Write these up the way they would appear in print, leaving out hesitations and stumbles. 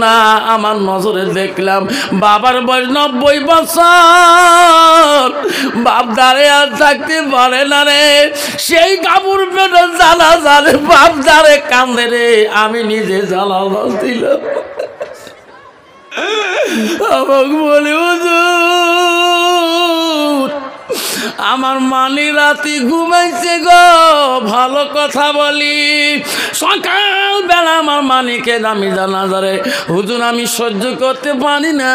না আমার নজরে দেখলাম বাবার বয়স 90 বছর, বাপ দাঁড়িয়ে আর থাকতে পারে না রে, সেই কাপড় পেটে জ্বালা জ্বালে বাপ দাঁড়ে কান্দে রে, আমি নিজে জ্বালা দিলাম। আমাকে বলে আমার মানি রাতি ঘুমাইছে গো, ভালো কথা বলি, সকাল বেলা আমার মানিকে আমি জানাজারে হুজুর আমি সহ্য করতে পারি না,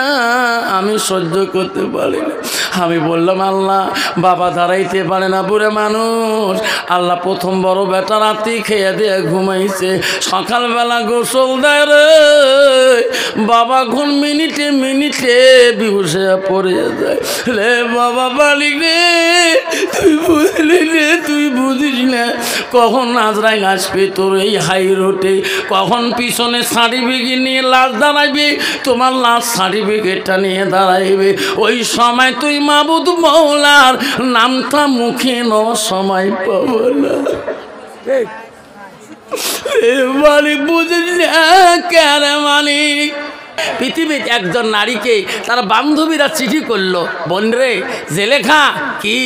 আমি সহ্য করতে পারি না। আমি বললাম আল্লাহ, বাবা দাঁড়াইতে পারে না বুড়ে মানুষ, আল্লাহ প্রথম বড় বেটা রাতি খেয়ে দিয়ে ঘুমাইছে, সকালবেলা গোসল দেয় রে, বাবা কোন মিনিটে মিনিটে বিহুশে পড়ে যায় রে, বাবা বালিক রে তুই বুঝলি রে, তুই বুঝিস না কখন আজরাইল আসবে তোর এই হাই রোডে, কখন পিছনে সার্টিফিকেট নিয়ে লাশ দাঁড়াইবে, তোমার লাশ সার্টিফিকেটটা নিয়ে দাঁড়াইবে, ওই সময় তুই মাবুদ মৌলার নামটা মুখে নেওয়ার সময় পাবো না। মালিক বুঝিস না কেন মালিক? পৃথিবীতে একজন নারীকে তার বান্ধবীরা চিঠি করলো, বোন রে জেলেখা কি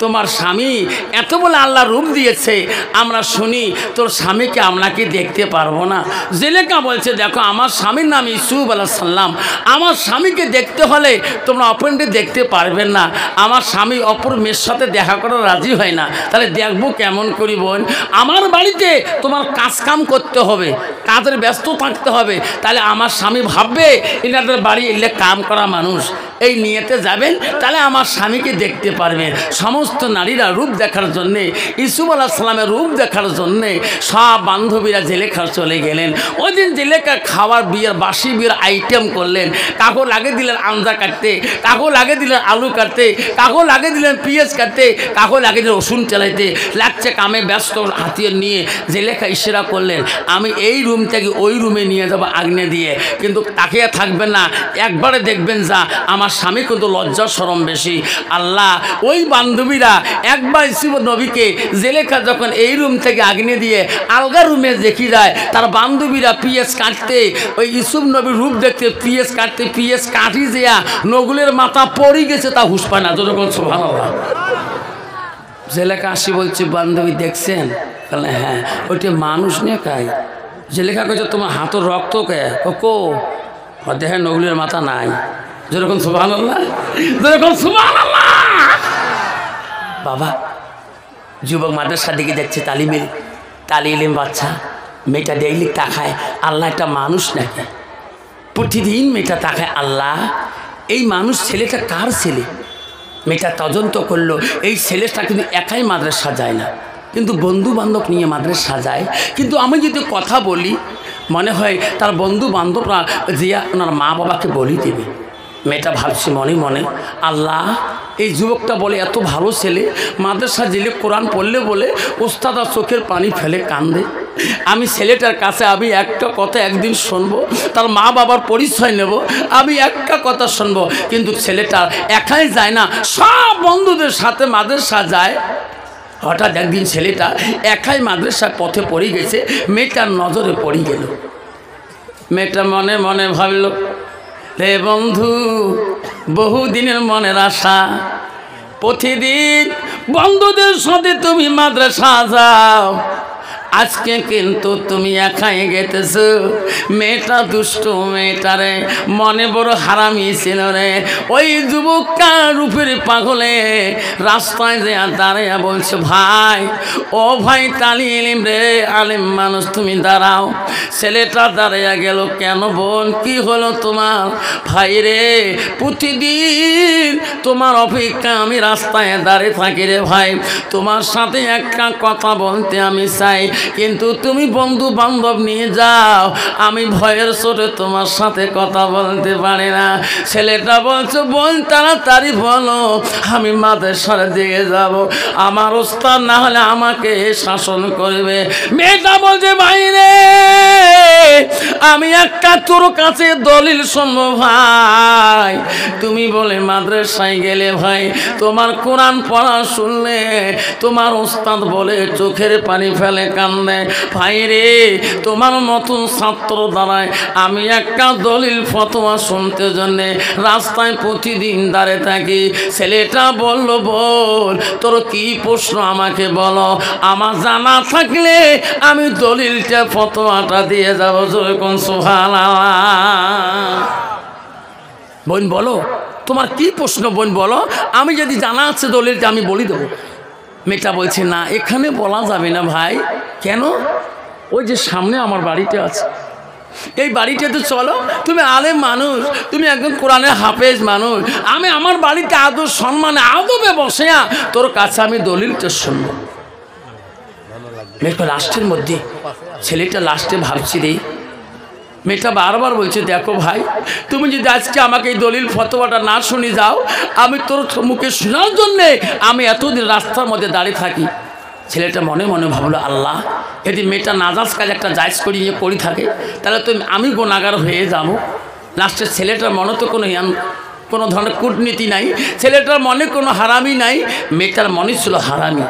তোমার স্বামী এত বলে আল্লাহ রূপ দিয়েছে, আমরা শুনি তোর স্বামীকে আমরা কি দেখতে পারবো না? জেলেখা বলছে দেখো আমার স্বামীর নাম ইউসুফ আলাইহিস সালাম, আমার স্বামীকে দেখতে হলে তোমরা অপরকে দেখতে পারবে না, আমার স্বামী অপর মেয়ের সাথে দেখা করা রাজি হয় না, তাহলে দেখবো কেমন করি বোন? আমার বাড়িতে তোমার কাজ কাম করতে হবে, কাজের ব্যস্ত থাকতে হবে, তাহলে আমার স্বামী ভাববে এনাদের বাড়ি এলে কাম করা মানুষ, এই নিয়েতে যাবেন তাহলে আমার স্বামীকে দেখতে পারবেন। সমস্ত নারীরা রূপ দেখার জন্যে, ইউসুফ আলাইহিস সালামের রূপ দেখার জন্যে সব বান্ধবীরা জেলেখা চলে গেলেন। ওই দিন জেলেখা খাওয়ার বিয়ের বাসি বিয়ের আইটেম করলেন, কাকো লাগে দিলেন আঞ্জা কাটতে, কাকো লাগে দিলেন আলু কাটতে, কাকো লাগে দিলেন পেঁয়াজ কাটতে, কাকো লাগে দিলেন রসুন চালাইতে, লাগছে কামে ব্যস্ত হাতিয়ার নিয়ে জেলেখা ইশারা করলেন আমি এই রুম থেকে ওই রুমে নিয়ে যাবো আগ্নে দিয়ে, কিন্তু তাকে থাকবেন না, একবারে দেখবেন যা আমার স্বামী কিন্তু লজ্জা শরম বেশি। আল্লাহ ওই বান্ধবীরা একবার ইউসুফ নবীকে জেলেখা যখন এই রুম থেকে আগ্নে দিয়ে আলগা রুমে দেখি যায়, তার বান্ধবীরা পিএস কাটতে ওই ইউসুফ নবীর রূপ দেখতে পিএস কাটতে পিএস কাটি যেয়া নগুলের মাথা পড়ে গেছে, তা হুঁশ পায় না, যখন সুবহানাল্লাহ। জেলেখা আসি বলছে বান্ধবী দেখছেন? তাহলে হ্যাঁ, ওইটা মানুষ নিয়ে খায়। জেলেখা কইছে তোমার হাতের রক্ত কে কো দেখে নগুলের মাথা নাই, যেরকম সুবহানাল্লাহ, যেরকম সুবহানাল্লাহ। বাবা যুবক মাদ্রাসার দিকে দেখছে তালিম বাচ্চা, মেয়েটা ডেইলি তাকায় আল্লাহ একটা মানুষ নাকি, প্রতিদিন মেয়েটা তাকায় আল্লাহ এই মানুষ ছেলেটা কার ছেলে? মেয়েটা তদন্ত করলো, এই ছেলেটা কিন্তু একাই মাদ্রাসা যায় না, কিন্তু বন্ধু বান্ধব নিয়ে মাদ্রাসা যায়, কিন্তু আমি যদি কথা বলি মনে হয় তার বন্ধু বান্ধবরা যে ওনার মা বাবাকে বলি দেবে। মেয়েটা ভাবছি মনে মনে আল্লাহ এই যুবকটা বলে এত ভালো ছেলে, মাদ্রাসা জেলে কোরআন পড়লে বলে ওস্তাদা চোখের পানি ফেলে কান্দে, আমি ছেলেটার কাছে আমি একটা কথা একদিন শুনবো, তার মা বাবার পরিচয় নেব, আমি একটা কথা শুনবো, কিন্তু ছেলেটা একাই যায় না, সব বন্ধুদের সাথে মাদ্রাসা যায়। হঠাৎ একদিন ছেলেটা একাই মাদ্রাসার পথে পড়ে গেছে, মেয়েটার নজরে পড়ে গেল। মেয়েটা মনে মনে ভাবল রে বন্ধু বহুদিনের মনের আশা, প্রতিদিন বন্ধুদের সাথে তুমি মাদ্রাসা যাও, আজকে কিন্তু তুমি একাই গেতেছো। মেয়েটা দুষ্ট, মেয়েটারে মনে বড় হারামি ছিল রে। ওই যুবকটা রূপের পাগলে রাস্তায় যে দাঁড়াইয়া বলছে ভাই, ও ভাই তালিম রে, আলেম মানুষ তুমি দাঁড়াও। ছেলেটা দাঁড়াইয়া গেল, কেন বোন কি হলো তোমার? ভাই রে প্রতিদিন তোমার অপেক্ষা আমি রাস্তায় দাঁড়িয়ে থাকি রে ভাই, তোমার সাথে একটা কথা বলতে আমি চাই, কিন্তু তুমি বন্ধু বান্ধব নিয়ে যাও, আমি ভয়ের চোটে তোমার সাথে কথা বলতে পারি না। ছেলেটা বলছে বোন তাড়াতাড়ি বলো, আমি মাদ্রাসার দিকে যাব, আমার ওস্তাদ না হলে আমাকে শাসন করবে। মেয়েটা বলছে ভাই রে আমি একটা তোর কাছে দলিল শুনবো ভাই, তুমি বলে মাদ্রাসায় গেলে ভাই তোমার কোরআন পড়া শুনলে তোমার ওস্তাদ বলে চোখের পানি ফেলে কান কান্দে, ভাই রে তোমার মতন ছাত্র দ্বারায় আমি একটা দলিল ফতোয়া শুনতে জন্যে রাস্তায় প্রতিদিন দাঁড়িয়ে থাকি। ছেলেটা বলল, বল তোর কি প্রশ্ন আমাকে বলো, আমার জানা থাকলে আমি দলিলটা ফতোয়াটা দিয়ে যাবো। যেরকম সুবহানাল্লাহ। বোন বলো তোমার কি প্রশ্ন, বোন বলো, আমি যদি জানা আছে দলিলটা আমি বলি দেবো। মেয়েটা বলছে না এখানে বলা যাবে না ভাই। কেন? ওই যে সামনে আমার বাড়িটা আছে, এই বাড়িটাতে চলো, তুমি আলেম মানুষ, তুমি একজন কোরআনের হাফেজ মানুষ, আমি আমার বাড়িতে আদর সম্মানে আদবে বসে তোর কাছে আমি দলিলটা শুনবো। মেয়েটা লাস্টের মধ্যে, ছেলেটা লাস্টে ভাবছি রে, মেয়েটা বারবার বলছে দেখো ভাই তুমি যদি আজকে আমাকে এই দলিল ফতোয়াটা না শুনে যাও, আমি তোর মুখে শোনার জন্যে আমি এতদিন রাস্তার মধ্যে দাঁড়িয়ে থাকি। ছেলেটা মনে মনে ভাবলো আল্লাহ যদি মেয়েটা নাজাজ কাজ একটা জায়জ করি থাকে তাহলে তো আমি গুনাহগার হয়ে যাবো। লাস্টের ছেলেটার মনে তো কোনো ধরনের কূটনীতি নাই, ছেলেটার মনে কোনো হারামি নাই, মেয়েটার মনে ছিল হারামি।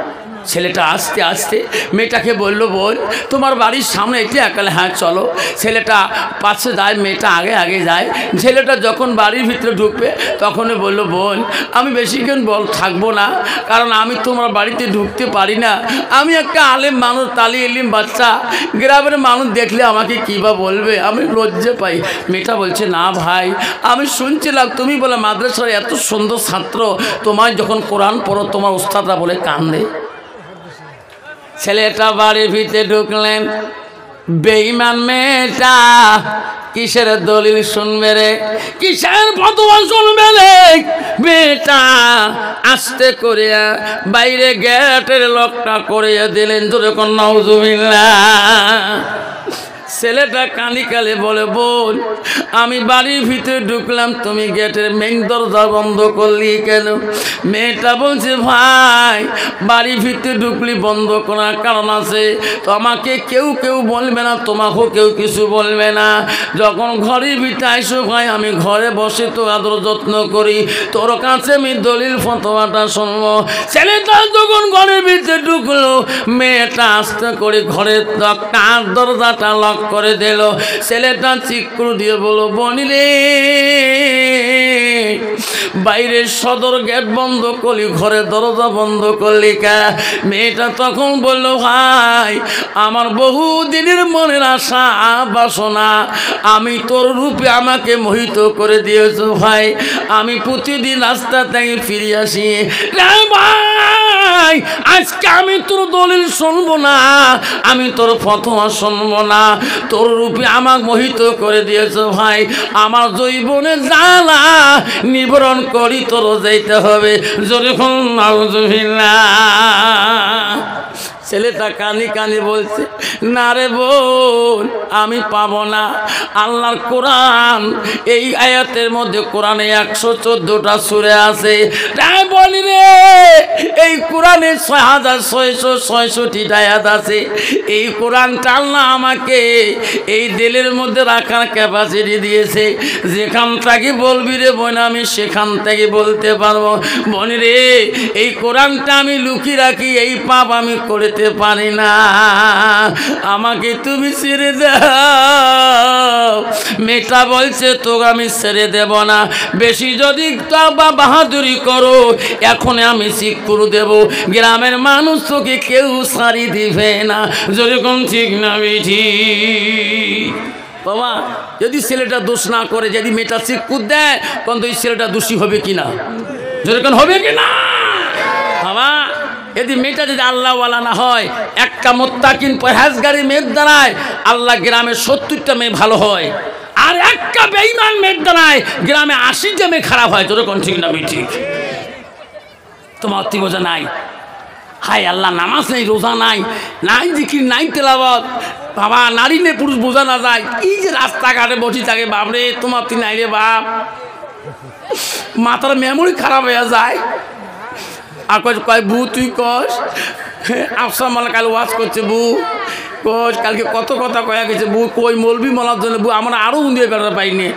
ছেলেটা আস্তে আস্তে মেয়েটাকে বলল, বল তোমার বাড়ির সামনে এটি একালে, হ্যাঁ চলো। ছেলেটা পাশে যায়, মেয়েটা আগে আগে যায়। ছেলেটা যখন বাড়ির ভিতরে ঢুকবে তখনই বলল, বোন আমি বেশিক্ষণ থাকবো না, কারণ আমি তোমার বাড়িতে ঢুকতে পারি না, আমি একটা আলেম মানুষ, তালি এলিম বাচ্চা, গ্রামের মানুষ দেখলে আমাকে কী বা বলবে, আমি লজ্জা পাই। মেয়েটা বলছে না ভাই আমি শুনছিলাম তুমি বলে মাদ্রাসার এত সুন্দর ছাত্র, তোমায় যখন কোরআন পড়ো তোমার উস্তাদরা বলে কান্দে। ছেলেটা বাড়ির ভিতরে ঢুকলেন, বেঈমান মেয়েটা কিসের দলিল শুনবে রে, কিসের ফতোয়া শুনবে রে। মেয়েটা আস্তে করে বাইরে গেটের লকটা করে দিলেন। যেরকম নাউজুবিল্লাহ। ছেলেটা কালি কালে বলে, বোন আমি বাড়ির ভিতরে ঢুকলাম, তুমি গেটের মেইন দরজা বন্ধ করলি কেন? মেয়েটা বলছে ভাই বাড়ির ভিতরে ঢুকলি বন্ধ করার কারণ আছে, তো আমাকে কেউ কেউ বলবে না, তোমাকেও কেউ কিছু বলবে না। যখন ঘরের ভিতরে আইসো ভাই আমি ঘরে বসে তো আদর যত্ন করি, তোর কাছে আমি দলিল ফতোয়াটা শুনবো। ছেলেটা যখন ঘরের ভিতরে ঢুকলো, মেয়েটা আস্তে করে ঘরের দরজাটা লক করে দিল। ছেলেটা চিকুর দিয়ে বলো, বনিরে বাইরের সদর গেট বন্ধ করলি, ঘরের দরজা বন্ধ করলি কা? মেয়েটা তখন বলল, ভাই আমার বহু দিনের মনের আশা বাসনা, আমি তোর রূপে আমাকে মোহিত করে দিয়েছ ভাই, আমি প্রতিদিন রাস্তা থেকে ফিরে আসি। ভাই আজকে আমি তোর দলিল শুনবো না, আমি তোর ফতোয়া শুনবো না, তোর রূপে আমাকে মোহিত করে দিয়েছ ভাই, আমার জৈবনে জ্বালা নিবারণ করি তোর যাইতে হবে। যেরকম নাউজুবিল্লাহ। ছেলেটা কানি কানি বলছে, না রে বোন আমি পাবো না। আল্লাহর কোরআন এই আয়াতের মধ্যে কোরআনে 114টা সূরা আছে। তাই বলি রে এই কোরআনে 6666টা আয়াত আছে। এই কোরআনটা আল্লাহ আমাকে এই দিলের মধ্যে রাখার ক্যাপাসিটি দিয়েছে। যেখান থেকে বলবি রে বোন আমি সেখান থেকে বলতে পারবো। বোন রে এই কোরআনটা আমি লুকিয়ে রাখি, এই পাপ আমি করতে পারি না, আমাকে তুমি ছেড়ে দাও। মেয়েটা বলছে তোকে আমি ছেড়ে দেব না, বেশি যদি বাহাদুরি করো এখন আমি শিক্ষুর দেব, গ্রামের মানুষ তোকে কেউ সারি দিবে না। যেরকম ঠিক না বেঠি বাবা, যদি ছেলেটা দোষ না করে, যদি মেয়েটা শিক্ষুর দেয় তখন ওই ছেলেটা দোষী হবে কিনা? যেরকম হবে কিনা বাবা? যদি মেয়েটা যদি আল্লাহওয়ালা না হয়, একটা মুত্তাকিন পরহেজগারী মেয়ের দ্বারায় আল্লাহ গ্রামে 70টা মেয়ে ভালো হয়, আর একটা বেঈমান মেয়ের দ্বারায় গ্রামে 80টা মেয়ে খারাপ হয়। যেরকম ঠিক না ঠিক? তোমার অতি বোঝা নাই, হাই আল্লাহ নামাজ নেই, রোজা নাই, নাই জিকির, নাই তেলাওয়াত, বাবা নারী নেই পুরুষ বোঝা না যায়, এই যে রাস্তাঘাটে বসে থাকে, বাপরে তোমার তুই নাই রে বাপ, মাথার মেমোরি খারাপ হয়ে যায়। আর কয় বু তুই কস আফসার মালা কাল ওয়াজ করছে, বু কস কালকে কত কথা কয়া গেছে, বু কই মলবি মলার জন্য বু আমরা আরও উন্দিয়ে বেড়া পাইনি,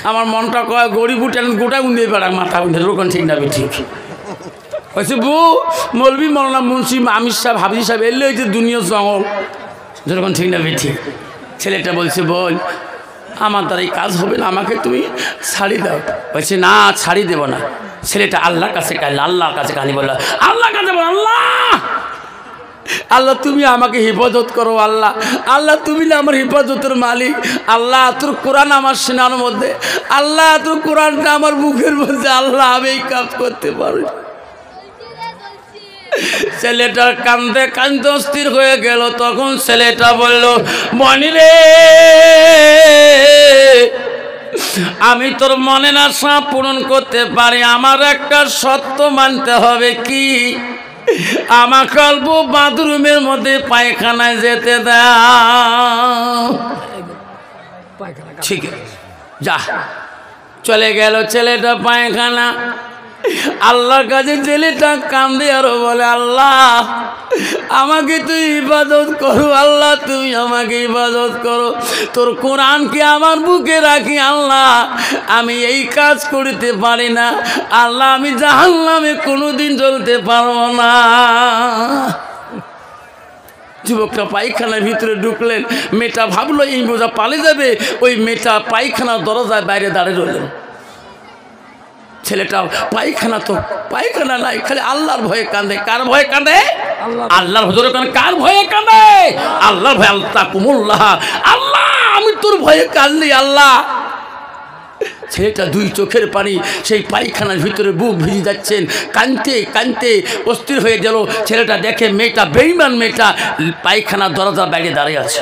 আমার মনটা কয় গরিব ট্যালেন্ট গোটাই উন্দিয়ে বেড়া মাথা উন্দিয়ে। ওরকম ঠিক না ঠিক? কইছে বু মলবি মৌলানা মুন্সি আমির সাহেব হাফিজ সাহেব এলে হয়েছে দুনিয়া জঙ্গল, যখন ঠিক না ঠিক। ছেলেটা বলছে বল আমার দ্বারা এই কাজ হবে না, আমাকে তুমি ছাড়ি দাও। বলছে না ছাড়ি দেব না। ছেলেটা আল্লাহর কাছে কাঁদল, আল্লাহর কাছে কানি বলল, আল্লাহর কাছে বল আল্লাহ আল্লাহ তুমি আমাকে হেফাজত করো, আল্লাহ আল্লাহ তুমি না আমার হেফাজতের মালিক, আল্লাহ তোর কোরআন আমার সিনার মধ্যে, আল্লাহ তোর কোরআনটা আমার মুখের মধ্যে, আল্লাহ আমি এই কাজ করতে পারি। ছেলেটার কান্দে কান্দে অস্থির হয়ে গেল। তখন ছেলেটা বলল মনি রে আমি তোর মনের আশা পূরণ করতে পারি, আমার একটা সত্য মানতে হবে। কি? আমাকে অল্প বাথরুমের মধ্যে পায়খানায় যেতে দাও। ঠিক আছে যা। চলে গেল ছেলেটা পায়খানা। আল্লাহর কাছে ছেলেটা কান্দে আর বলে আল্লাহ আমাকে তুই ইবাদত করো, আল্লাহ তুমি আমাকে ইবাদত করো, তোর কোরআনকে আমার বুকে রাখি, আল্লাহ আমি এই কাজ করতে পারি না, আল্লাহ আমি জাহান্নামে কোনোদিন চলতে পারবো না। যুবকটা পায়খানার ভিতরে ঢুকলেন। মেয়েটা ভাবলো এই বোঝা পালে যাবে, ওই মেয়েটা পায়খানার দরজায় বাইরে দাঁড়িয়ে রইলেন। ছেলেটা পায়খানা তো পায়খানা নাই, খালি আল্লাহর ভয়ে কাঁদে। কার ভয়ে কাঁদে? আল্লাহর হুজুরে কাঁদে। কার ভয়ে কাঁদে? আল্লাহর ভয়ে। আল্লাহ কুমুল্লাহ, আল্লাহ আমি তোর ভয়ে কাঁদলি আল্লাহ। ছেলেটা দুই চোখের পানি সেই পায়খানার ভিতরে বুক ভিজে যাচ্ছেন, কাঁদতে কাঁদতে অস্থির হয়ে গেল। ছেলেটা দেখে মেয়েটা বেঈমান, মেয়েটা পায়খানার দরজার বাইরে দাঁড়িয়ে আছে।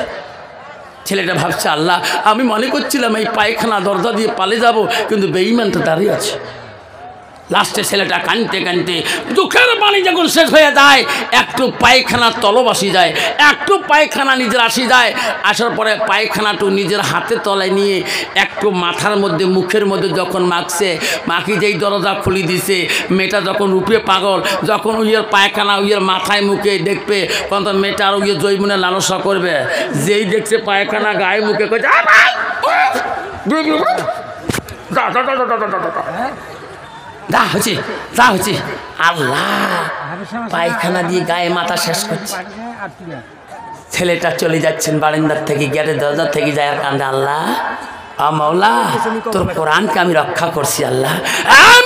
ছেলেটা ভাবছে আল্লাহ আমি মনে করছিলাম এই পায়খানা দরজা দিয়ে পালে যাব, কিন্তু বেঈমানটা দাঁড়িয়ে আছে। লাস্টে ছেলেটা কাঁদতে কাঁদতে দুঃখের পানি যখন শেষ হয়ে যায়, একটু পায়খানার তলব আসি যায়, একটু পায়খানা নিজের আসি যায়। আসার পরে পায়খানাটু নিজের হাতে তলায় নিয়ে একটু মাথার মধ্যে মুখের মধ্যে যখন মাখছে, মাখি যেই দরজা খুলি দিছে, মেয়েটা যখন রূপে পাগল, যখন উইয়ের পায়খানা উইয়ের মাথায় মুখে দেখবে, তখন তো মেয়েটা আর উইয়ের জৈমনে লালসা করবে। যেই দেখছে পায়খানা গায়ে মুখে করছে যা হচ্ছে যা হচ্ছে, আল্লাহ পায়খানা দিয়ে গায়ে মাথা শেষ করছে। ছেলেটা চলে যাচ্ছেন বারান্দার থেকে, গেটের দরজা থেকে যায় আর কান্দে আল্লাহ মাওলা তোর কোরআনকে আমি রক্ষা করছি, আল্লাহ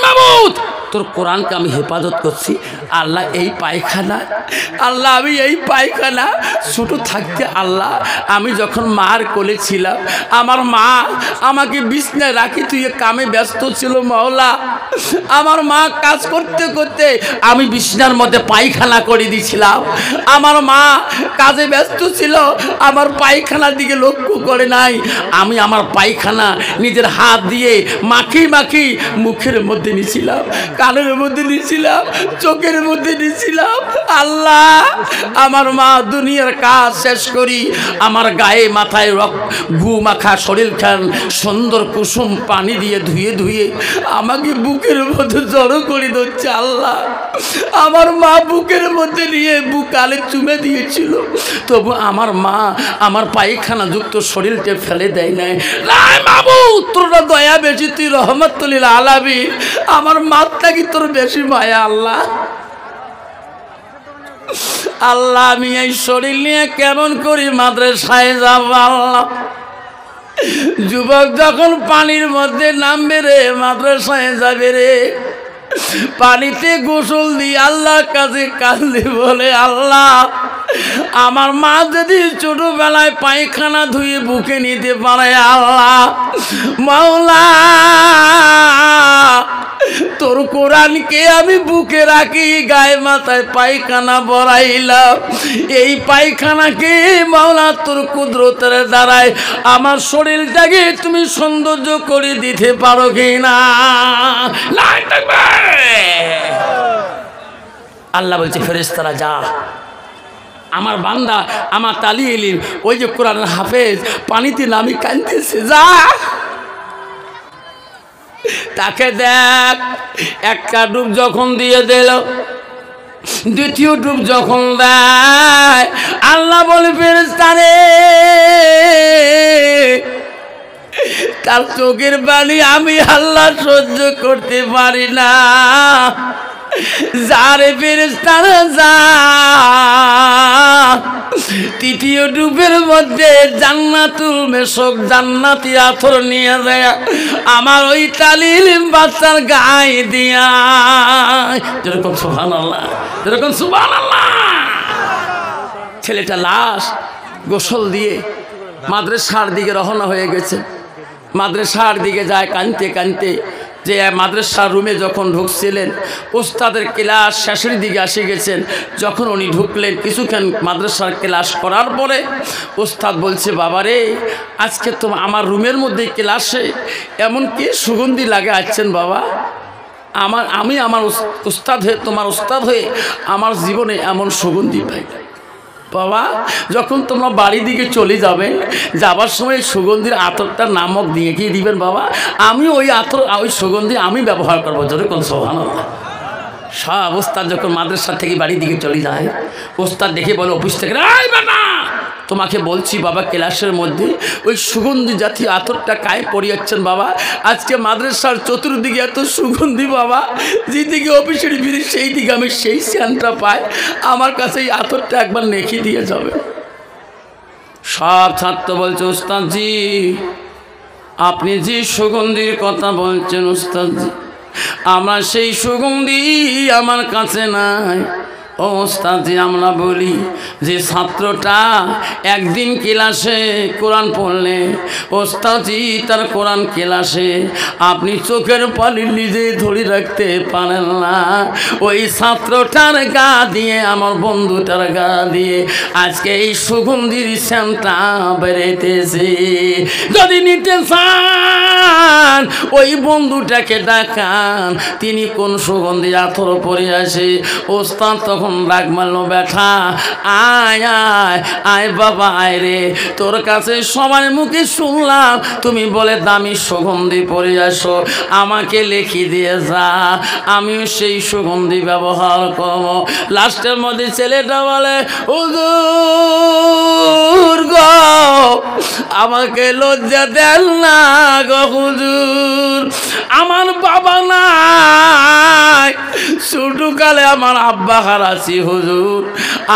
মাহমুদ তোর কোরআনকে আমি হেফাজত করছি, আল্লাহ এই পায়খানা, আল্লাহ আমি এই পায়খানা ছোটো থাকতে আল্লাহ আমি যখন মার কোলে ছিলাম, আমার মা আমাকে বিছনায় রাখি তুই কামে ব্যস্ত ছিল মাওলা, আমার মা কাজ করতে করতে আমি বিছনার মধ্যে পায়খানা করে দিয়েছিলাম, আমার মা কাজে ব্যস্ত ছিল, আমার পায়খানার দিকে লক্ষ্য করে নাই, আমি আমার পায়খানা নিজের হাত দিয়ে মাখি মাখি মুখের মধ্যে নিয়েছিলাম, কানের মধ্যে নিয়েছিলাম, চোখের মধ্যে নিয়েছিলাম। আল্লাহ আমার মা দুনিয়ার কাজ শেষ করি আমার গায়ে মাথায় গু মাখা শরীর খান সুন্দর কুসুম পানি দিয়ে ধুয়ে ধুয়ে আমাকে বুকের মধ্যে জড়ো করে দিচ্ছে। আল্লাহ আমার মা বুকের মধ্যে নিয়ে বুকালে চুমে দিয়েছিল, তবু আমার মা আমার পায়খানা যুক্ত শরীরকে ফেলে দেয় নাই। মাহমুদ তোর দয়া বেশি, তুই রহমতুল্লিল আলামিন, আমার মাত্রা কি তোর বেশি মায়া। আল্লাহ আল্লাহ আমি এই শরীর নিয়ে কেমন করি মাদ্রাসায় যাব। আল্লাহ যুবক যখন পানির মধ্যে নামবে রে, মাদ্রাসায় যাবে রে, পানিতে গোসল দিয়ে আল্লাহর কাছে কাঁদলে বলে আল্লাহ আমার মা যদি ছোটবেলায় পায়খানা ধুয়ে বুকে নিতে পারে, আল্লাহ মাওলা তোর কোরআনকে আমি বুকে রাখি, গায়ে মাথায় পায়খানা বড়াইলাম, এই পায়খানাকে মাওলা তোর কুদরতের দ্বারায় আমার শরীরটাকে তুমি সৌন্দর্য করে দিতে পারো কিনা। আল্লাহ বলছে ফেরেশতারা যা, আমার বান্দা আমার তালি এলিম ওই যে কোরআনের হাফেজ পানিতে নামি কাঁদতেছে, যা তাকে দেখ। একটা ডুব যখন দিয়ে দিল, দ্বিতীয় ডুব যখন দেয়, আল্লাহ বলে ফেরেশতারে তার চোখের পানি আমি আল্লাহ সহ্য করতে পারি না, যারে ফেরেশতারা যা তৃতীয় ডুবের মধ্যে জান্নাতুল মেশক জান্নাতি আতর নিয়ে যায় আমার ওই তালিম বাচ্চার গায়ে দিয়া। যেরকম সুবহানাল্লাহ, যেরকম সুবহানাল্লাহ। ছেলেটা লাশ গোসল দিয়ে মাদ্রাসার দিকে রওনা হয়ে গেছে। মাদ্রাসার দিকে যায় কাঁদতে কাঁদতে। যে মাদ্রাসার রুমে যখন ঢুকছিলেন, ওস্তাদের ক্লাস শেষের দিকে আসে গেছেন। যখন উনি ঢুকলেন, কিছুক্ষণ মাদ্রাসার ক্লাস করার পরে ওস্তাদ বলছে, বাবারে আজকে তো আমার রুমের মধ্যে ক্লাসে এমন কি সুগন্ধি লাগে আসছেন বাবা। আমি আমার ওস্তাদ হয়ে, তোমার ওস্তাদ হয়ে আমার জীবনে এমন সুগন্ধি পাই বাবা। যখন তোমরা বাড়ির দিকে চলে যাবে, যাবার সময় সুগন্ধির আতরটার নামক দিয়ে কি দিবেন বাবা। আমি ওই আতর, ওই সুগন্ধি আমি ব্যবহার করবো। জোরে কোন সুবহানাল্লাহ। সব ওস্তাদ যখন মাদ্রাসা থেকে বাড়ির দিকে চলে যায়, ওস্তাদ দেখে বলে অফিস থেকে, এই বেটা তোমাকে বলছি বাবা, ক্লাসের মধ্যে ওই সুগন্ধি জাতীয় আতরটা কায়ে পরিয়েছেন বাবা। আজকে মাদ্রাসার চতুর্দিকে এত সুগন্ধি বাবা, যেদিকে অফিসের ভিড় সেই দিকে আমি সেই স্যানটা পাই। আমার কাছে এই আতরটা একবার নেখে দিয়ে যাবে। সব ছাত্র বলছে, ওস্তাদজি আপনি যে সুগন্ধির কথা বলছেন ওস্তাদজি, আমার সেই সুগন্ধি আমার কাছে নাই। ও ওস্তাদজি আমরা বলি যে ছাত্রটা একদিন ক্লাসে কোরআন পড়লে ওস্তাদজি তার কোরআন ক্লাসে আপনি চোখের পানি নিজে ধরে রাখতে পারেন না, ওই ছাত্রটার গা দিয়ে আমার বন্ধুটার গা দিয়ে আজকে এই সুগন্ধির সেন্টটা বেরোতেছে। যদি নিতে চান ওই বন্ধুটাকে ডাকান, তিনি কোন সুগন্ধি আতর পরে আসে। ওস্তাদ তখন রাগ মারল, ব্যাটা আয় আয় আয় বাবা আয় রে, তোর কাছে সবার মুখে শুনলাম তুমি বলে দামি সুগন্ধি পরে আসো, আমাকে লিখে দিয়ে যা, আমিও সেই সুগন্ধি ব্যবহার করব। লাস্টের মধ্যে ছেলেটা বলে, হুজুর গো আমাকে লজ্জা দেন না গো হুজুর, আমার বাবা নাই, ছোটকালে আমার আব্বা হারাছি হুজুর,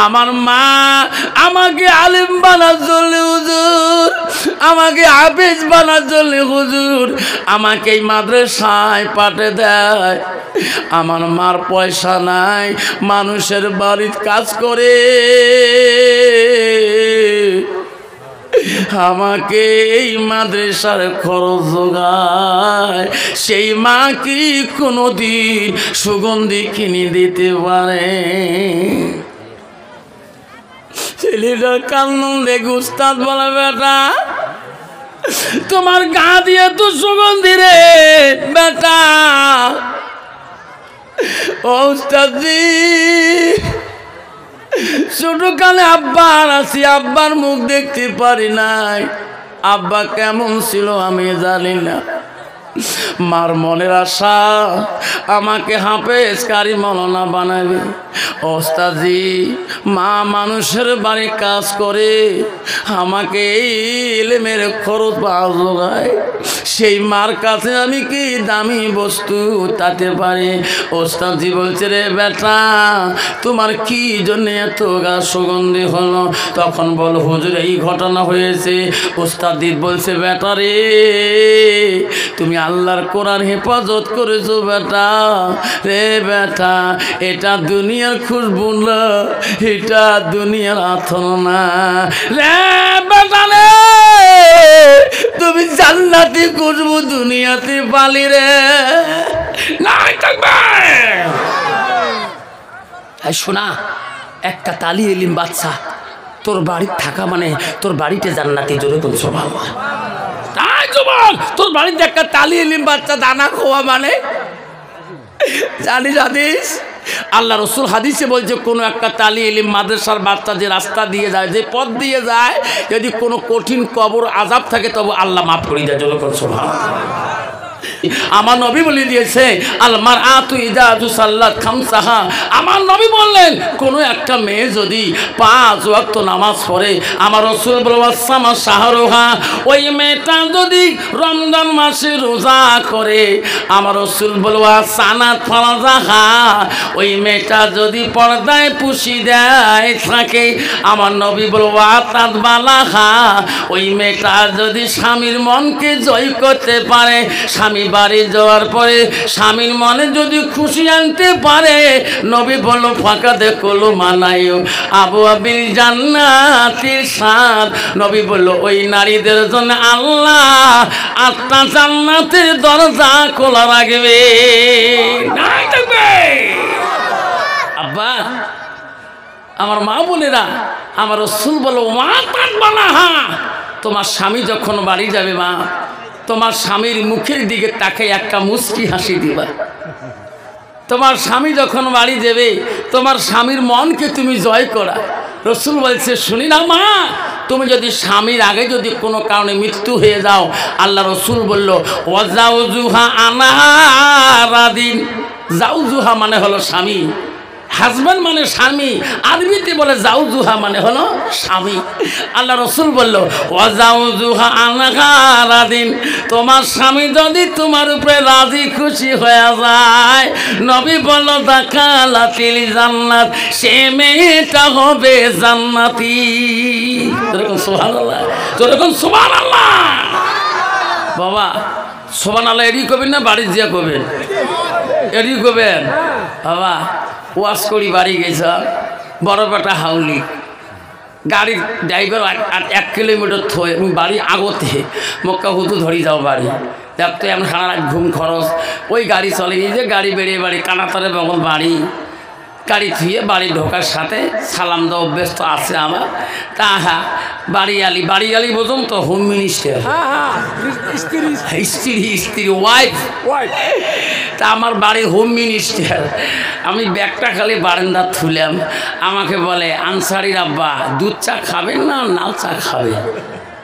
আমার মা আমাকে আলিম বানার জন্য হুজুর, আমাকে হাফেজ বানার জন্য হুজুর আমাকে এই মাদ্রাসায় পাঠিয়ে দেয়। আমার মার পয়সা নাই, মানুষের বাড়ির কাজ করে আমাকে এই মাদ্রাসার খরচ যোগায়। সেই মা কি কোনোদিন সুগন্ধি কিনে দিতে পারে? ছেলেটার কান্না দেখে উস্তাদ বলে, বেটা তোমার গা দিয়ে তো সুগন্ধি রে বেটা। ও উস্তাদজি ছোটকালে আব্বার আছি, আব্বার মুখ দেখতে পারি নাই, আব্বা কেমন ছিল আমি জানি না। মার মনের আশা আমাকে হাফেজ কারি মৌলানা বানাবে। ওস্তাদজি মা মানুষের বাড়ি কাজ করে আমাকে এই ইলমের খরচ যোগায়, সেই মার কাছে আমি কি দামি বস্তু তাতে পারি? ওস্তাদজি বলছে, রে বেটা তোমার কি জন্য এত গা সুগন্ধি হলো? তখন বল হুজুর এই ঘটনা হয়েছে। ওস্তাদজি বলছে, বেটা রে তুমি আল্লাহর কোরআন হেফাজত করেছো বেটা রে বেটা, এটা দুনিয়ার খুশবু না, এটা দুনিয়ার আথর না রে বেটা রে, তুমি জান্নাতি খুশবু দুনিয়াতে পালি রে। নাই থাকবে শোনা, একটা তালি ইলিম বাচ্চা তোর বাড়ির থাকা মানে তোর বাড়িতে জান্নাতি। জোরে কোন স্বভাব তোর বাড়িতে একটা তালি ইলিম বাচ্চা দানা খোয়া মানে জানিস হাদিস, আল্লাহ রসুল হাদিসে বলছে কোনো একটা তালি ইলিম মাদ্রাসার বাচ্চা যে রাস্তা দিয়ে যায়, যে পথ দিয়ে যায়, যদি কোনো কঠিন কবর আযাব থাকে তবে আল্লাহ মাফ করে দেয়। জোরে কোন সুবহানাল্লাহ। আমার নবী বলে দিয়েছে আল মারআতু ইযা তুসাল্লাত খামসাহা। আমার নবী বললেন কোন একটা মেয়ে যদি 5 ওয়াক্ত নামাজ পড়ে, আমার রাসূল বললেন শাহরুহা, ওই মেয়েটা যদি রমজান মাসে রোজা করে, আমার রাসূল বললেন সানাত ফারাজাহা, ওই মেয়েটা যদি পর্দায় পুষি দেয় থাকে, আমার নবী বললেন তাদবালাহা, ওই মেয়েটা যদি স্বামীর মনকে জয় করতে পারে, স্বামী বাড়ি যাওয়ার পরে স্বামীর মনে যদি খুশি আনতে পারে, নবী বলল ফাঁকা দেখলো মানাইও আবু আবিল জান্নাতের সাথ। নবী বলল ওই নারীদের জন্য আল্লাহ 8টা জান্নাতের দরজা খোলা রাখবে। নাই থাকবে আব্বা, আমার মা বোনেরা, আমার রাসূল বলল মা তাকবালাহা, তোমার স্বামী যখন বাড়ি যাবে মা, তোমার স্বামীর মুখের দিকে তাকে একটা মুস্কি হাসি দিবা। তোমার স্বামী যখন বাড়ি যাবে, তোমার স্বামীর মনকে তুমি জয় করা। রাসূল বলছে শুনি না মা, তুমি যদি স্বামীর আগে যদি কোনো কারণে মৃত্যু হয়ে যাও, আল্লাহ রাসূল বলল ওয়াজাউজুহা আনারাদিন। জাউজুহা মানে হলো স্বামী, হাজব্যান্ড মানে স্বামী, আরবিতে বলে জাউজুহা মানে হলো স্বামী। আল্লাহ রাসূল বলল ওয়াজাউজুহা আনারাদিন, তোমার স্বামী যদি তোমার উপরে রাজি খুশি হয়ে যায়, নবী বলল দাখালাতিল জান্নাত, সে মেয়েটা হবে জান্নাতি। যেরকম সুবহানাল্লাহ, যেরকম সুবহানাল্লাহ। বাবা সুবহানাল্লাহ এরই করবেন না বাড়ি দিয়া করবেন? এরই করবেন বাবা। ওয়াশ করি বাড়ি গেছ, বড় বেটা হাউলি, গাড়ির ড্রাইভার 1 কিলোমিটার থয়ে বাড়ি আগতে মক্কা হুতু ধরি যাও বাড়ি, দেখতো এমন সারা রাত ঘুম খরচ, ওই গাড়ি চলে গিয়ে যে গাড়ি বেরিয়ে বাড়ি কানাতরে বগল বাড়ি, গাড়ি থুয়ে বাড়ি ঢোকার সাথে সালাম দেওয়া অভ্যস্ত আছে আমার। তা হ্যাঁ বাড়িয়ালি বোঝুন তো, হোম মিনিস্টার, স্ত্রী ওয়াইফ। তা আমার বাড়ি হোম মিনিস্টার। আমি ব্যাগটা খালি বারান্দা থুলাম, আমাকে বলে আনসারির আব্বা দুধ চা খাবেন না লাল চা খাবে?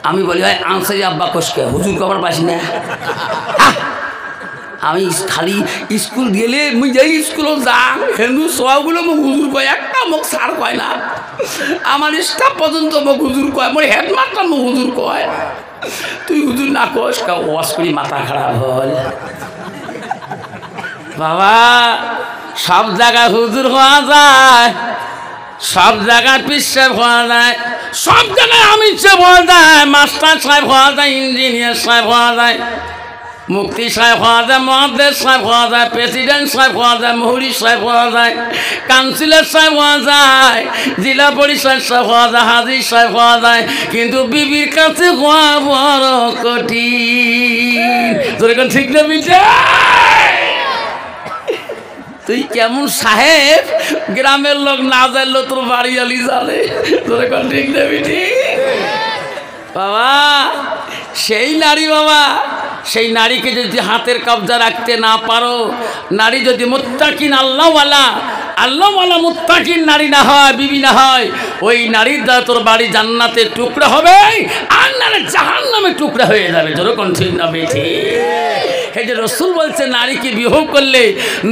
আমি বলি ভাই আনসারি আব্বা কোষকে হুজুর কবার পাসি না। আমি খালি স্কুল গেলে মুই যাই স্কুলও যা হিন্দু সবগুলো মোক হুজুর কয়, একটা মোক সার কয় না। আমার স্টাফ পর্যন্ত মোক হুজুর কয়, মোর হেডমাস্টার মোক হুজুর কয়। তুই হুজুর না কস কা ওয়াশ করি মাথা খারাপ হল। বাবা সব জায়গায় হুজুর হওয়া যায়, সব জায়গায় পিসাব হওয়া যায়, সব জায়গায় আমি সাহেব হওয়া যায়, মাস্টার সাহেব হওয়া যায়, ইঞ্জিনিয়ার সাহেব হওয়া যায়, মুফতি সাহেব হওয়া যায়, মুহাদ্দিস সাহেব হওয়া যায়, প্রেসিডেন্ট সাহেব হওয়া যায়, মুহুরি সাহেব হওয়া যায়, কাউন্সিলর সাহেব হওয়া যায়, জেলা পরিষদ সাহেব হওয়া যায়, হাজির সাহেব হওয়া যায়, কিন্তু বিবির কাছে হওয়া বড় কঠিন। যেরকম ঠিক না বিটা? তুই কেমন সাহেব, গ্রামের লোক না জানলো তোর বাড়িয়ালি জানে। যেরকম ঠিক না বিটি? বাবা সেই নারী, বাবা সেই নারীকে যদি হাতের কবজা রাখতে না পারো, নারী যদি মুত্তাকিন আল্লাহওয়ালা মুত্তাকিন নারী না হয়, বিবি না হয়, ওই নারীর দ্বারা তোর বাড়ি জান্নাতের টুকরা হবে আর নারে জাহান্নামের টুকরা হয়ে যাবে। যেরকম ঠিক না বেঠি? এই যে রাসূল বলছে নারীকে বিবাহ করলে,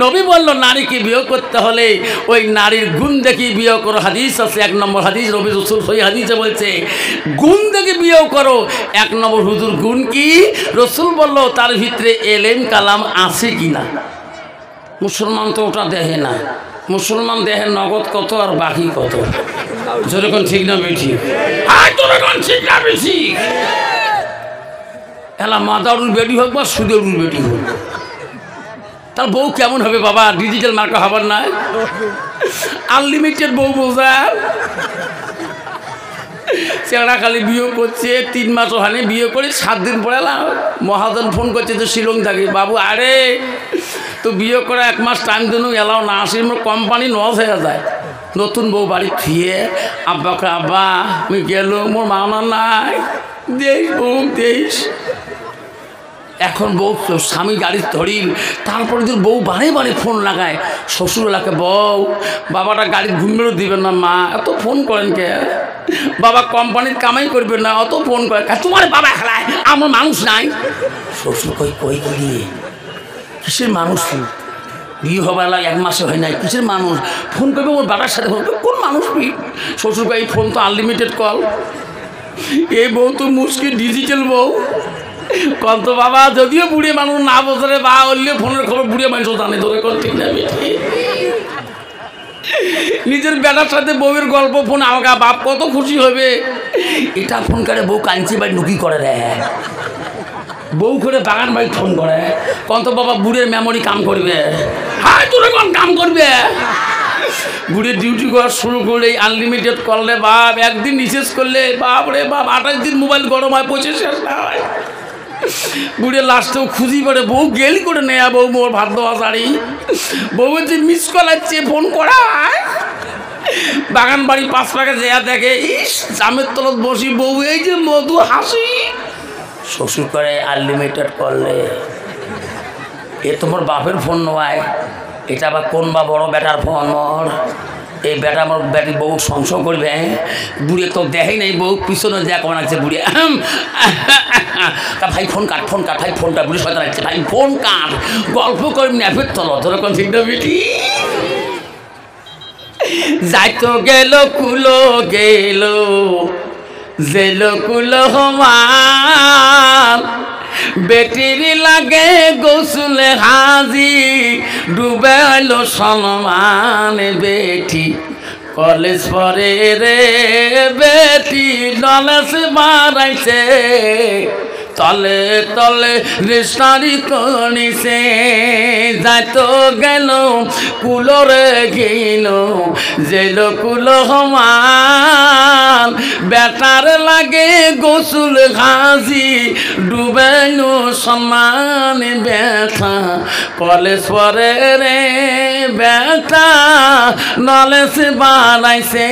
নবী বলল নারীকে বিবাহ করতে হলে ওই নারীর গুণ দেখে বিবাহ করো। হাদিস আছে 1 নম্বর হাদিস, নবী রাসূল সেই হাদিসে বলছে গুণ দেখে বিবাহ করো। 1 নম্বর হুজুর গুণ কি? রাসূল বলল তার ভিতরে এলেম কালাম আছে কিনা। মুসলমান তো ওটা দেখে না, মুসলমান দেখে নগদ কত আর বাকি কত। যেরকম ঠিক না বেশি? যেরকম ঠিক না বেশি? এলা মাদারুল বেটি হোক বা সুদেরুল বেটি হোক, তার বউ কেমন হবে বাবা? ডিজিটাল মার্কা হবার নাই, আনলিমিটেড বউ বোঝার। চেহারা খালি বিয়ে করছে, 3 মাস ওখানে বিয়ে করে 7 দিন পরে মহাজন ফোন করছে তো শিলং থাকি, বাবু আরে তো বিয়ে করে 1 মাস টাইম দিন এলাও না, আসি মোর কোম্পানি লস হয়ে যায়। নতুন বউ বাড়ি থুয়ে আব্বাকে আব্বা আমি গেল, মোর মাওনা নাই, দেশ বউ দেশ। এখন বউ স্বামী গাড়ি ধরিল, তারপরে যদি বউ বারে বারে ফোন লাগায় শ্বশুরলাকে, বউ বাবাটা গাড়ি ঘুমেরও দিবেন না, মা এত ফোন করেন কে, বাবা কোম্পানির কামাই করবেন না, অত ফোন করে, তোমার বাবা খেলায় আমার মানুষ নাই। শ্বশুর কই কই করি কিসের মানুষ? বিয়ে হবার লাগে 1 মাসে হয় নাই, কিসের মানুষ? ফোন করবে ওর বাবার সাথে, কোন মানুষ? শ্বশুর ভাই ফোন তো আনলিমিটেড কল। এই বউ তো মুশকিল, ডিজিটাল বউ। কত বাবা, যদিও বুড়ে মানুষ না বোঝে বা হলেও ফোনের খবর বুড়ে মানুষ জানে, ধরে কোন ঠিক না বেঠি। নিজের বেটার সাথে বউয়ের গল্প ফোন, আমাকে বাপ কত খুশি হবে। এটা ফোন করে বউ কাঞ্চি বাড়ি নুকি করে রে, বউ করে বাগান বাড়ি ফোন করে। কত বাবা বুড়ের মেমোরি কাম করবে, হ্যাঁ তোর কোন কাম করবে। বুড়ে ডিউটি করা শুরু করলে আনলিমিটেড করলে বাপ, একদিন রিচার্জ করলে বাপ রে বাপ 28 দিন মোবাইল গরম হয়, পৌঁছে শেষ না হয়। বুড়ে লাস্টেও খুঁজি পড়ে, বউ গেলি করে নেয়া, বউ মোর ভাত দেওয়া শাড়ি, বউয়ের যে মিস কল আছে ফোন করা। বাগান বাড়ি 5 টাকা যেয়া দেখে, ইস জামের তলত বসি, বউ এই যে মধু হাসি। শ্বশুর করে আনলিমিটেড করলে, এ তোমার বাপের ফোন নয়, এটা আবার কোন বা বড় বেটার ফোন মোর। এই বেটা আমার বেটি বউ সংশয় করবে। বুড়ে তো দেখেই নাই, বউ পিছনে যা কেমন আছে বুড়ে, ভাই ফোন কাট, ফোন কাট, ভাই ফোনটা বুড়ি সয়তান আছে, ভাই ফোন কাট, গল্প করবি না ফের তল ধরে কোন ঠিক না বেটি। যাইতো গেল কুলো গেল, জেল কুলো হমান, বেটির লাগে গোসলে হাজি, ডুবে হলো সম্মান। বেটি কলেজ পরে রে, বেটি নলেজ বাড়াইছে, তলে তলে রেস্টারি করিছে। যাইতো গেল কুলোরে গেল, জেল কুলো হমান, বেটার লাগে গোসল হাজি, ডুবেল সম্মান। বেটা কলেজ পরে রে, বেটা নলেজ বাড়াইছে,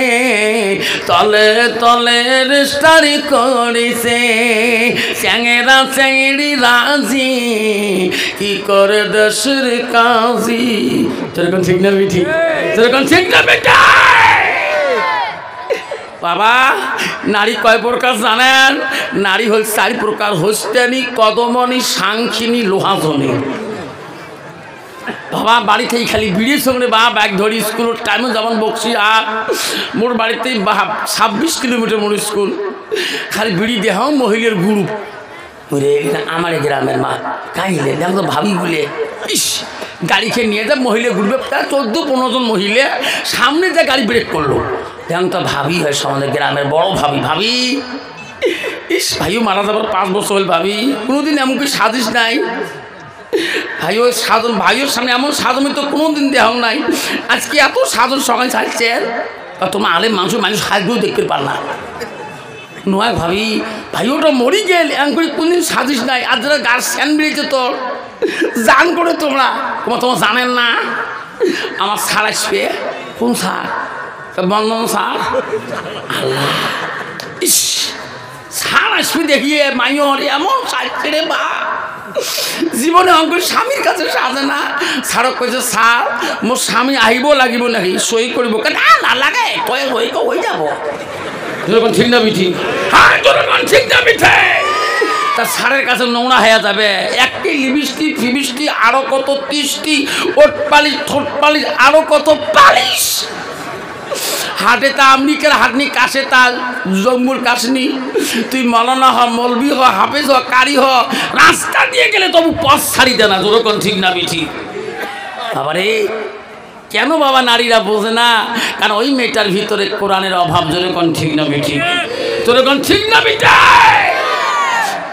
তলে তলে রেস্টারি করিছে। চ্যাংরা চ্যাংড়ি রাজি, কি করে দেশের কাজী। যেরকম ঠিক না বেটি, যেরকম ঠিক না বেটা। বাবা নারী কয় প্রকার জানেন? নারী হল 4 প্রকার, হস্তেনি, কদমনি, সাংখিনী, লোহাজনী। বাবা বাড়িতেই খালি বিড়ির সঙ্গে বা ব্যাগ ধরি, স্কুলের টাইমে যেমন বকছি। আর মোর বাড়িতেই 26 কিলোমিটার মোর স্কুল, খালি বিড়ি দেখাও মহিলার গ্রুপ। আমার গ্রামের মা কাহিলে দেখ তো ভাবি বলে, ইস গাড়ি খেয়ে নিয়ে যা মহিলা গ্রুপে 14-15 জন মহিলা, সামনে যা গাড়ি ব্রেক করলো, দেখ তো ভাবি হয় আমাদের গ্রামের বড় ভাবি। ভাবি ইস ভাইও মারা যাবার 5 বছর হল, ভাবি কোনোদিন এমন কি সাজিস নাই। ভাই ওই সাধন, ভাইয়ের সামনে এমন সাধন তো কোনোদিন দেখাও নাই। আজকে এত সাধন সকাল ছাড়ছে, তোমার আলেম মানুষ সাজতেও দেখতে পার না নয়। ভাবি ভাইওটা মরি গেল, এমন করে কোনদিন সাজিস নাই। আর যারা গাছ স্যান বেরিয়েছে তোর জান করে, তোমরা তোমার জানেন না। আমার সার আসবে, কোন সার? বন্ধন সার। আল্লাহ, ইস সার আসবে দেখিয়ে মাইয়র এমন সাজ ছেড়ে বা জীবনে অঙ্ক স্বামীর কাছে সাজে না। সারক কইছে, স্যার মোর স্বামী আহিব লাগিব নাকি, সই করব? না না লাগে, কয়ে হয়ে যাব। ঠিক না বিঠি? হ্যাঁ ঠিক না বিঠে। তা স্যারের কাছে নোংরা হয়ে যাবে। একটি লিপস্টিক ফিবিস্টিক, আরো কত 30টি ওট পালিশ, ঠোঁট পালিশ, আরো কত পালিশ। হাটে তা আমেরিকার হাটনি, কাশে তা জম্মুর কাশনি। তুই মৌলানা হ, মৌলবি হ, হাফেজ হ, কারি হ, রাস্তা দিয়ে গেলে তবু পথ ছাড়ি দে না। যেরকম ঠিক না বিঠি? বাবারে কেন বাবা নারীরা বোঝে না? কারণ ওই মেয়েটার ভিতরে কোরআনের অভাব। যেরকম ঠিক না বিঠি? যেরকম ঠিক না বিঠি?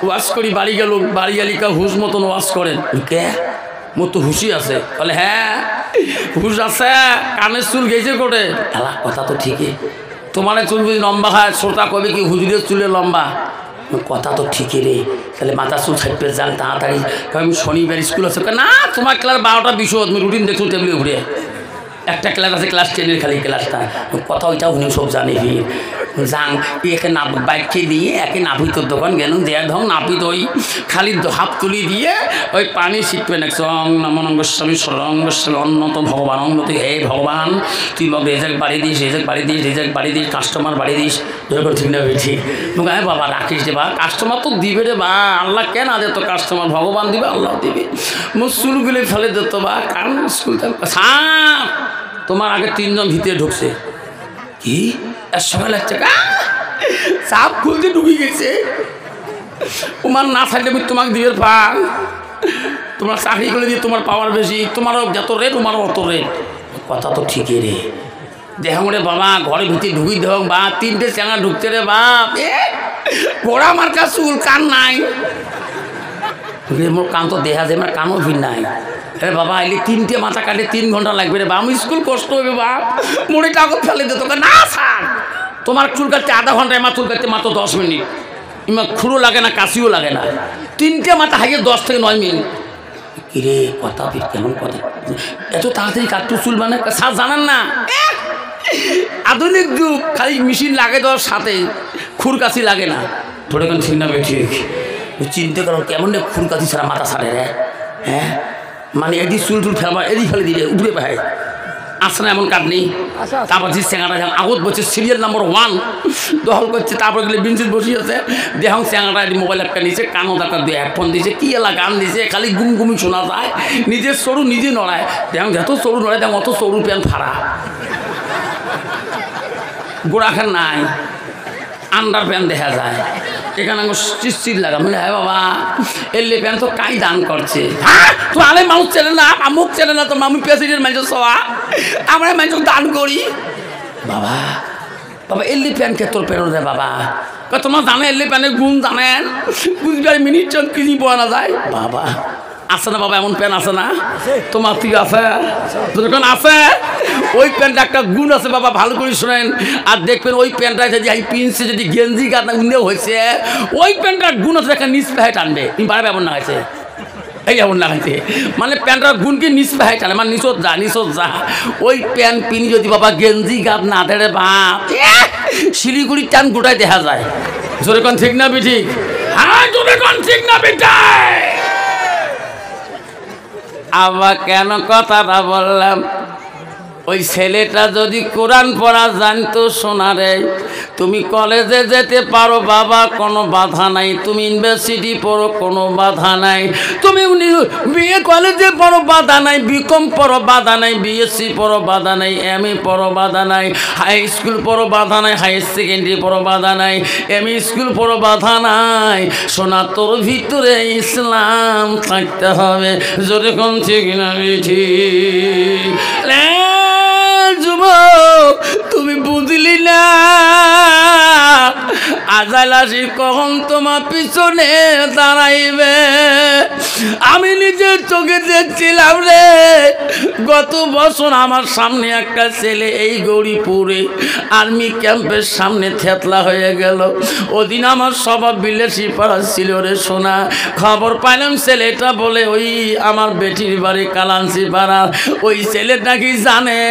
ওয়াজ করি বাড়ি গেল, বাড়ি গেলিকা হুশ মতন ওয়াজ করেন। কে মোর তো হুশি আছে? বলে হ্যাঁ হুশ আছে। কানের চুল গেছে করে? এলা কথা তো ঠিকই। তোমার চুল যদি লম্বা হয়, শ্রোতা কবে কি হুজুরের চুলে লম্বা? কথা তো ঠিকই রে। তাহলে মাথা চুল ছাড়তে যান তাড়াতাড়ি। আমি শনিবার স্কুল আছে না? তোমার ক্লাস 12টা বিষয়, তুমি রুটিন দেখছো টেবিলে ঘুরে। একটা ক্লাস আছে ক্লাস 10-এর, খালি ক্লাসটা কথা ওইটাও উনি সব জানে। যাং একে না বাইককে দিয়ে একে নাপিতর দোকান গেল দেয়া ধং নাপিত ওই খালি হাত তুলি দিয়ে ওই পানি শিখবে না সং নমনঙ্গস্বামী সরঙ্গস্বামী অন্নত ভগবান অন্নত হে ভগবান তুই মগ রেজাক বাড়ি দিস রেজাক বাড়ি দিস রেজাক বাড়ি দিস কাস্টমার বাড়ি দিস যখন ঠিক না বেঠি হ্যাঁ বাবা রাখিস রে বা কাস্টমার তো দিবে রে বা আল্লাহ কেন আদে তো কাস্টমার ভগবান দিবে আল্লাহ দিবে মোর চুলগুলি ফেলে দিত বা কারণ স্কুল তোমার আগে 3 জন ভিতরে ঢুকছে কি এর সময় লাগছে সাপ খুলতে ঢুকে গেছে তোমার না থাকলে আমি তোমাকে দিবে পান তোমার চাকরি করে দিয়ে তোমার পাওয়ার বেশি তোমারও যত রেট তোমারও অত রেট কথা তো ঠিকই রে দেখো রে বাবা ঘরে ভিতরে ঢুকি দেখ বা 3টে চ্যাঙা ঢুকছে রে বাপ পোড়া আমার কাছে চুল কান নাই মোর কান তো দেখা যায় আমার কানও ভিড় নাই আরে বাবা এলে 3টে মাথা কাটে 3 ঘন্টা লাগবে রে বা আমি স্কুল কষ্ট হবে বাপ মনে টাকত ফেলে দে তোকে না স্যার তোমার চুল কাটতে আধা ঘন্টায় আমার চুল কাটতে মাত্র 10 মিনিট ইমা খুঁড়ো লাগে না কাশিও লাগে না 3টে মাথা হাইয়ে 10 থেকে 9 মিনিট কিরে কথা কেমন কথা এত তাড়াতাড়ি কাটতে চুল মানে স্যার জানেন না আধুনিক যুগ খালি মেশিন লাগে দেওয়ার সাথে খুরকাশি লাগে না থোড়ে কোন ঠিক না ঠিক চিন্তা করো কেমন খুরকাশি ছাড়া মাথা ছাড়ে রে হ্যাঁ মানে এদি চুল টুল ফেলবা এদি ফেলে দিলে উঠে পায় আসে না এমন কাট নেই তারপর যে চেঙাটা যখন আগত বসে সিরিয়াল নাম্বার 1 দখল করছে তারপর গেলে বিঞ্চিত বসে আছে দেখুন চেঙাটা মোবাইল একটা নিচে কানো দাকা দিয়ে হেডফোন দিয়েছে কি এলা গান দিয়েছে খালি গুমগুমি শোনা যায় নিজের সরু নিজে নড়ায় দেখুন যত সরু নড়ায় দেখুন অত সরু প্যান্ট ফাড়া গোড়াখান নাই আন্ডার প্যান্ট দেখা যায় এখানে চির লাগা মানে হ্যাঁ বাবা এলে প্যান্ট তো কাই দান করছে হ্যাঁ তো আলে মানুষ চেনে না আমুক চেনে না তো আমি প্রেসিডেন্ট মানুষ সবা আমরা মানুষ দান করি বাবা বাবা এলি প্যান্ট কে তোর প্যান্ট দেয় বাবা তোমার জানে এলি প্যান্টের গুণ জানেন বুঝবার মিনিট চন কিনি পাওয়া না যায় বাবা আছে না বাবা এমন প্যান্ট আছে না তোমার তুই আছে যখন আছে ওই প্যান্টটা একটা গুণ আছে বাবা ভালো করে শোনেন আর দেখবেন ওই প্যান্টটা যদি এই পিনসে যদি গেঞ্জি গাঁথা উন্দেও হয়েছে ওই প্যান্টটার গুণ আছে একটা নিচ পায়ে টানবে তুমি পারবে এমন না হয়েছে এই এমন না হয়েছে মানে প্যান্টটার গুণকে নিচ পায়ে টানে মানে নিচত যা ওই প্যান্ট পিনি যদি বাবা গেঞ্জি গাঁথ না দেড়ে বাপ শিলিগুড়ির টান গোটায় দেখা যায় জোরে কোন ঠিক না বিঠিক হ্যাঁ জোরে কোন ঠিক না বিঠাই আবার কেন কথাটা বললাম ওই ছেলেটা যদি কোরআন পড়া জানতো শোনারে তুমি কলেজে যেতে পারো বাবা কোনো বাধা নাই তুমি ইউনিভার্সিটি পড়ো কোনো বাধা নাই তুমি বিএ কলেজে পড়ো বাধা নাই বিকম পড়ো বাধা নাই বিএসসি পড়ো বাধা নাই এমএ পড়ো বাধা নাই হাই স্কুল পড়ো বাধা নাই হায়ার সেকেন্ডারি পড়ো বাধা নাই এমএ স্কুল পড়ো বাধা নাই শোনা তোর ভিতরে ইসলাম থাকতে হবে যদি কোন ঠিক না ঠিক যুবক তুমি বুঝলি না আজাল আসি কখন তোমার পিছনে দাঁড়াইবে আমি নিজের চোখে দেখছিলাম রে গত বছর আমার সামনে একটা ছেলে এই গৌরীপুরে আর্মি ক্যাম্পের সামনে থেতলা হয়ে গেল ওদিন আমার স্বভাব বিলেসি পাড়া ছিল রে সোনা খবর পাইলাম ছেলেটা বলে ওই আমার বেটির বাড়ি কালান্সি পাড়া ওই ছেলেটা কি জানে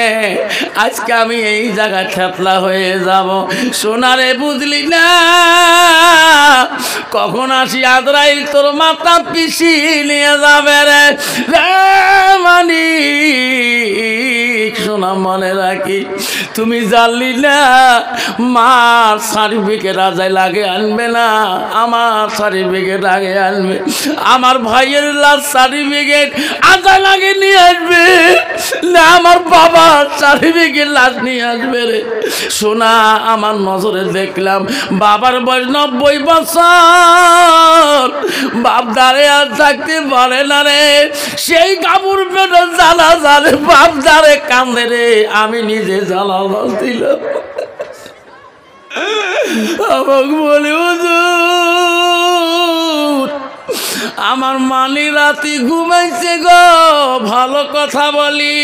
আজকে আমি এই জায়গায় থেতলা হয়ে যাব সোনারে বুঝলি না কখন আসি আজরাইল তোর মাথা পিছি নিয়ে যাবে রে মানিক সোনা মনে রাখি তুমি জানলি না মার সার্টিফিকেট আজাই লাগে আনবে না আমার সার্টিফিকেট আগে আনবে আমার ভাইয়ের লাস্ট সার্টিফিকেট আজাই লাগে নিয়ে আসবে না আমার বাবার সার্টিফিকেট লাস্ট নিয়ে আসবে রে সোনা আমার নজরে দেখলাম বাবার বয়স 90 বছর বাপ দাঁড়ে আর থাকতে পারে না রে সেই কাপড় পেটে জ্বালা জ্বালে বাপ দাঁড়ে কান্দে রে আমি নিজে জ্বালা দিলাম আমাকে বলে আমার মানি রাতি ঘুমাইছে গো, ভালো কথা বলি।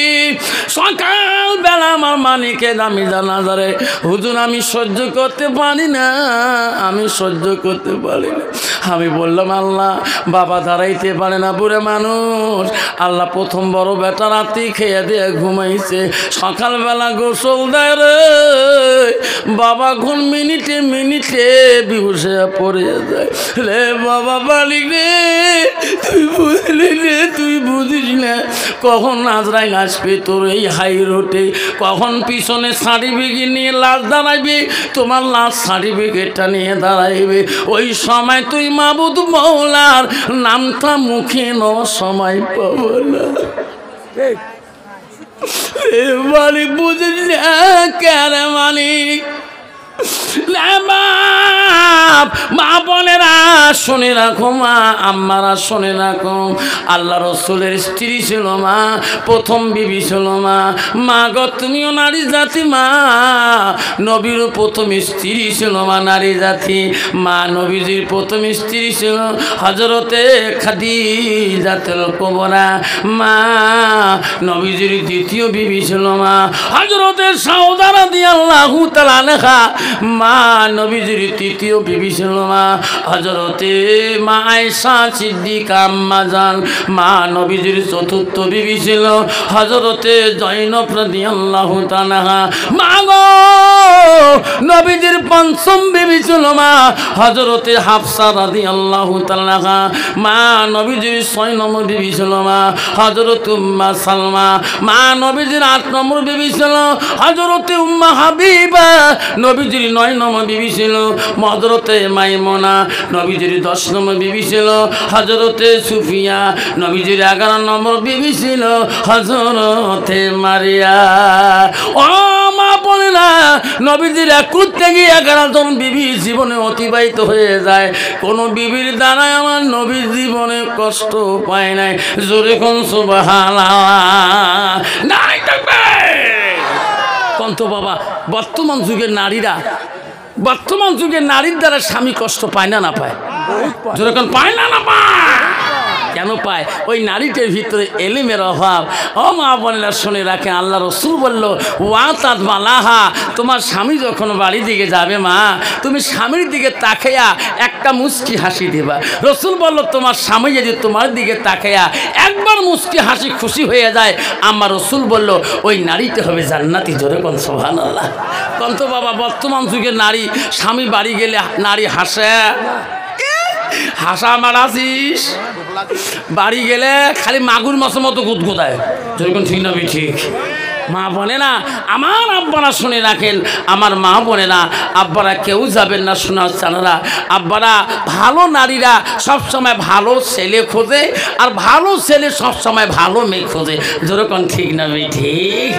সকালবেলা আমার মানিকে আমি জানাজারে, হুজুর আমি সহ্য করতে পারি না, আমি সহ্য করতে পারি না। আমি বললাম আল্লাহ, বাবা দাঁড়াইতে পারে না, বুড়ে মানুষ। আল্লাহ প্রথম বড় বেটা রাতি খেয়ে দিয়ে ঘুমাইছে, সকালবেলা গোসল দেয় রে বাবা, কোন মিনিটে মিনিটে বিহুশে পড়ে যায় রে বাবা। মালিক রে তুই বুঝলি রে, তুই বুঝিস না কখন নাজরাই আসবে তোর এই হাই রোডে, কখন পিছনে সার্টিফিকেট নিয়ে লাশ দাঁড়াইবে, তোমার লাশ সার্টিফিকেটটা নিয়ে দাঁড়াইবে। ওই সময় তুই মাবুদ মৌলার নামটা মুখে নেওয়ার সময় পাবো না। মালিক বুঝিস না কেন মালিক? মা বোনেরা শুনে রাখো, মা আম্মারা শুনে রাখো, আল্লাহ রসুলের স্ত্রী ছিল মা, প্রথম বিবি ছিল মা। মা গো তুমিও নারী জাতি, মা নবীর প্রথম স্ত্রী ছিল মা নারী জাতি। মা নবীজির প্রথম স্ত্রী ছিল হযরতে খাদিজাতুল কুবরা। মা নবীজির দ্বিতীয় বিবি ছিল মা হযরতে সাউদা রাদিয়াল্লাহু তাআলা আনহা। মা নবীজির তৃতীয় বিবি ছিল মা হযরতে মা আয়েশা সিদ্দিকা আম্মা জান। মা নবীজির চতুর্থ বিবি ছিল হযরতে জয়নব রাদিয়াল্লাহু তাআলা। মা গো নবীজির পঞ্চম বিবি ছিল মা হযরতে হাফসা রাদিয়াল্লাহু তাআলা। মা নবীজির 6 নম্বর বিবি ছিল মা হযরত উম্মা সালমা। মা নবীজির 8 নম্বর বিবি ছিল হযরতে উম্মা হাবিবা। নবীজির 9 নম্বর বিবি ছিল হযরতে মাইমুনা। নবীজির 10 নম্বর বিবি ছিল হযরতে সুফিয়া। নবীজির 11 নম্বর বিবি ছিল হযরতে মারিয়া। ও মা বলে না, নবীজির 21 থেকে 11 জন বিবি জীবনে অতিবাহিত হয়ে যায়, কোন বিবির দ্বারায় আমার নবীর জীবনে কষ্ট পায় নাই। জোরে কোন সুবহানাল্লাহ নাই থাকবে কন্ত বাবা। বর্তমান যুগের নারীরা, বর্তমান যুগের নারীর দ্বারা স্বামী কষ্ট পায় না, না পায়? যেরকম পায় না, না পায়? কেন পায়? ওই নারীটার ভিতরে এলিমের অভাব। ও মা বোনেরা শুনে রাখে, আল্লাহ রসুল বলল ওয়াতাদ মালাহা, তোমার স্বামী যখন বাড়ি দিকে যাবে মা, তুমি স্বামীর দিকে তাকাইয়া একটা মুচকি হাসি দেবা। রসুল বলল তোমার স্বামী যদি তোমার দিকে তাকাইয়া একবার মুচকি হাসি খুশি হয়ে যায়, আমার রসুল বলল ওই নারীতে হবে জান্নাতি। জোরে কোন সুবহানাল্লাহ। কন্ত বাবা, বর্তমান যুগের নারী স্বামী বাড়ি গেলে নারী হাসে, হাসা মারাছিস, বাড়ি গেলে খালি মাগুর মাছের মতো গুদগুদায়। যেরকম ঠিক না ঠিক? মা বলে না, আমার আব্বারা শুনে রাখেন, আমার মা বলে না, আব্বারা কেউ যাবেন না শোনার চানারা। আব্বারা ভালো নারীরা সবসময় ভালো ছেলে খোঁজে, আর ভালো ছেলে সবসময় ভালো মেয়ে খোঁজে। যেরকম ঠিক না ঠিক?